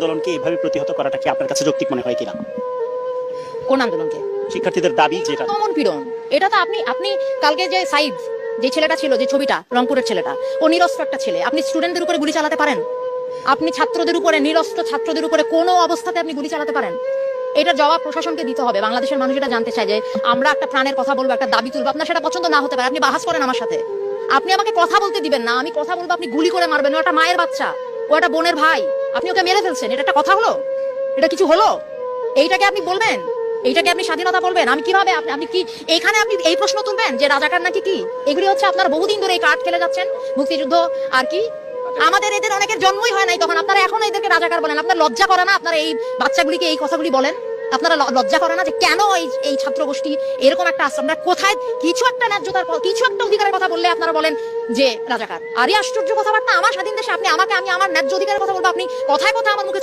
আন্দোলনকে এভাবে প্রতিহত করাটা কি আপনার কাছে যৌক্তিক মনে হয় কিনা? কোন আন্দোলনকে? শিক্ষার্থীদের দাবি যেটা। দমন পীড়ন, এটা তো আপনি কালকে যে সাইদ, যে ছেলেটা ছিল, যে ছবিটা, রংপুরের ছেলেটা, ও নিরস্ত্র একটা ছেলে। আপনি স্টুডেন্টদের উপরে গুলি চালাতে পারেন? আপনি ছাত্রদের উপরে, নিরস্ত্র ছাত্রদের উপরে কোনো অবস্থাতে আপনি গুলি চালাতে পারেন? এটার জবাব প্রশাসনকে দিতে হবে। বাংলাদেশের মানুষ এটা জানতে চায় যে আমরা একটা প্রাণের কথা বলবো, একটা দাবি তুলবো, আপনার সেটা পছন্দ না হতে পারে, আপনি বাহাস করেন আমার সাথে, আপনি আমাকে কথা বলতে দিবেন না, আমি কথা বলবো, আপনি গুলি করে মারবেন। ও একটা মায়ের বাচ্চা, ও একটা বোনের ভাই, আপনি ওকে মেরে ফেলছেন, এটা একটা কথা হলো? এটা কিছু হলো? এইটাকে আপনি বলবেন? এইটাকে আপনি স্বাধীনতা বলবেন? আমি কিভাবে, আপনি কি এইখানে আপনি এই প্রশ্ন তুলবেন যে রাজাকার নাকি কি? এগুলি হচ্ছে আপনারা বহুদিন ধরে এই কার্ড খেলে যাচ্ছেন, মুক্তিযুদ্ধ আর কি। আমাদের এদের অনেকের জন্মই হয় নাই তখন, আপনারা এখন এদেরকে রাজাকার বলেন। আপনার লজ্জা করে না? আপনারা এই বাচ্চাগুলিকে এই কথাগুলি বলেন? আপনারা লজ্জা করে না যে কেন এই ছাত্র গোষ্ঠী এরকম একটা আশ্রম? আমরা কোথায় কিছু একটা ন্যায্যতার, কিছু একটা অধিকারের কথা বললে আপনারা বলেন যে রাজাকার? আরে আশ্চর্য কথাবার্তা! আমার স্বাধীন দেশে আপনি আমাকে, আমি আমার ন্যায্য অধিকারের কথা বলবো, আপনি কথায় কথা আমার মুখে